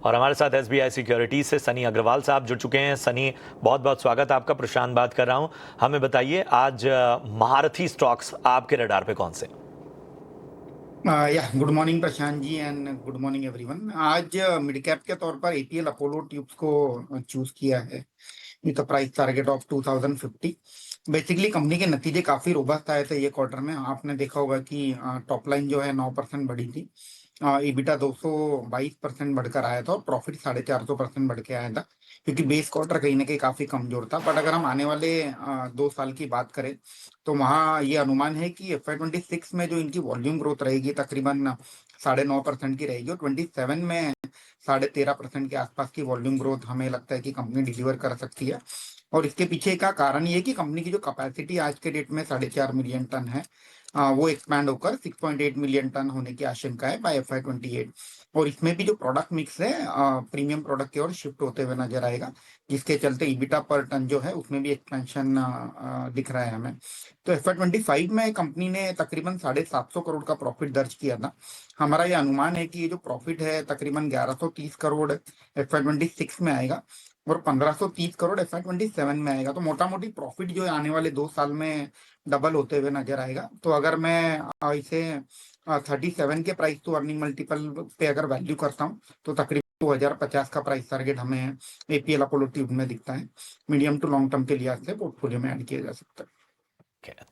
और हमारे साथ एसबीआई सिक्योरिटीज से सनी अग्रवाल साहब जुड़ चुके हैं। सनी, बहुत बहुत स्वागत आपका। प्रशांत बात कर रहा हूं। हमें बताइए आज महारथी स्टॉक्स आपके रडार पे कौन से? Good morning Prashant ji and good morning everyone. आज मिड कैप के तौर पर एपीएल अपोलो ट्यूब्स को चूज किया है with price target of 2050। Basically company के नतीजे काफी रोबस्ट आए थे ये क्वार्टर में। आपने देखा होगा कि टॉप लाइन जो है 9% बढ़ी थी, ईबिटा 222% बढ़कर आया था और प्रॉफिट 450% बढ़ के आया था, क्योंकि बेस क्वार्टर कहीं ना कहीं काफी कमजोर था। बट अगर हम आने वाले 2 साल की बात करें तो वहाँ ये अनुमान है कि FY26 में जो इनकी वॉल्यूम ग्रोथ रहेगी तकरीबन 9.5% की रहेगी और 27 में 13.5% के आसपास की वॉल्यूम ग्रोथ हमें लगता है कि कंपनी डिलीवर कर सकती है। और इसके पीछे का कारण ये है कि कंपनी की जो कैपेसिटी आज के डेट में 4.5 मिलियन टन है, वो एक्सपैंड होकर 6.8 मिलियन टन होने की आशंका है बाय FY28। और इसमें भी जो प्रोडक्ट मिक्स है प्रीमियम प्रोडक्ट की ओर शिफ्ट होते हुए नजर आएगा, जिसके चलते ईबिटा पर टन जो है उसमें भी एक्सपेंशन दिख रहा है हमें। तो FY25 में कंपनी ने तकरीबन 750 करोड़ का प्रॉफिट दर्ज किया था। हमारा ये अनुमान है कि ये जो प्रॉफिट है तकरीबन 1130 करोड़ FY26 में आएगा और 1530 करोड़ FY27 में आएगा। तो मोटा मोटी प्रॉफिट जो है आने वाले 2 साल में डबल होते हुए नजर आएगा। तो अगर मैं इसे 37 के प्राइस टू अर्निंग मल्टीपल पे अगर वैल्यू करता हूँ तो तकरीबन 2050 का प्राइस टारगेट हमें एपीएल अपोलो ट्यूब में दिखता है। मीडियम टू लॉन्ग टर्म के लिहाज से पोर्टफोलियो में ऐड किया जा सकता है।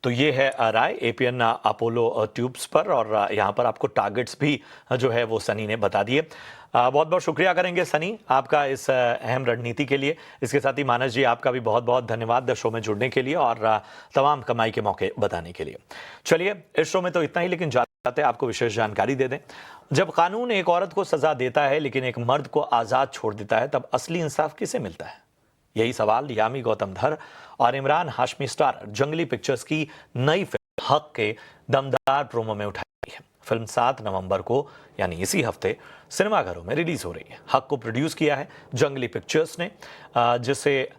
तो ये है राय एपीएन अपोलो ट्यूब्स पर, और यहाँ पर आपको टारगेट्स भी जो है वो सनी ने बता दिए। बहुत बहुत शुक्रिया करेंगे सनी आपका इस अहम रणनीति के लिए। इसके साथ ही मानस जी, आपका भी बहुत बहुत धन्यवाद शो में जुड़ने के लिए और तमाम कमाई के मौके बताने के लिए। चलिए, इस शो में तो इतना ही, लेकिन जाते आपको विशेष जानकारी दे दें। जब कानून एक औरत को सजा देता है लेकिन एक मर्द को आज़ाद छोड़ देता है, तब असली इंसाफ किसे मिलता है? यही सवाल यामी गौतम धर और इमरान हाशमी स्टार जंगली पिक्चर्स की नई फिल्म हक के दमदार प्रोमो में उठाई है। फिल्म 7 नवंबर को यानी इसी हफ्ते सिनेमाघरों में रिलीज हो रही है। हक को प्रोड्यूस किया है जंगली पिक्चर्स ने, जिसे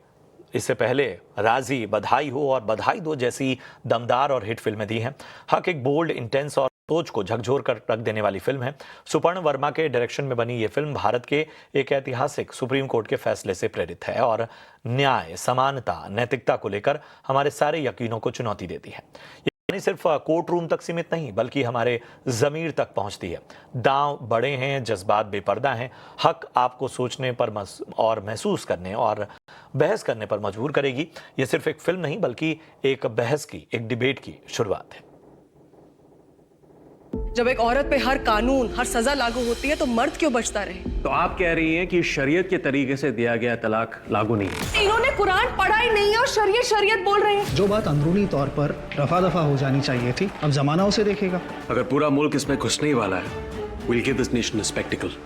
इससे पहले राजी, बधाई हो और बधाई दो जैसी दमदार और हिट फिल्में दी हैं। हक एक बोल्ड, इंटेंस और सोच को झकझोर कर रख देने वाली फिल्म है। सुपर्ण वर्मा के डायरेक्शन में बनी ये फिल्म भारत के एक ऐतिहासिक सुप्रीम कोर्ट के फैसले से प्रेरित है और न्याय, समानता, नैतिकता को लेकर हमारे सारे यकीनों को चुनौती देती है। ये सिर्फ कोर्ट रूम तक सीमित नहीं, बल्कि हमारे जमीर तक पहुंचती है। दांव बड़े हैं, जज्बात बेपर्दा हैं। हक आपको सोचने पर और महसूस करने और बहस करने पर मजबूर करेगी। ये सिर्फ एक फिल्म नहीं, बल्कि एक बहस की, एक डिबेट की शुरुआत है। जब एक औरत पे हर कानून, हर सजा लागू होती है तो मर्द क्यों बचता रहे? तो आप कह रही हैं कि शरीयत के तरीके से दिया गया तलाक लागू नहीं है? इन्होंने कुरान पढ़ा ही नहीं है और शरीयत शरीयत बोल रहे हैं। जो बात अंदरूनी तौर पर रफा दफा हो जानी चाहिए थी, अब जमाना उसे देखेगा। अगर पूरा मुल्क इसमें घुसने ही वाला है, we'll give this nation a spectacle.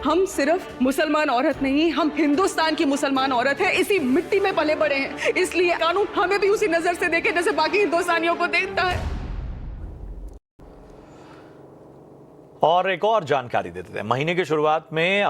हम सिर्फ मुसलमान औरत नहीं, हम हिंदुस्तान की मुसलमान औरत है। इसी मिट्टी में पले बड़े हैं, इसलिए कानून हमें भी उसी नजर से देखे जैसे बाकी हिंदुस्तानियों को देखता है। और एक और जानकारी देते हैं। महीने की शुरुआत में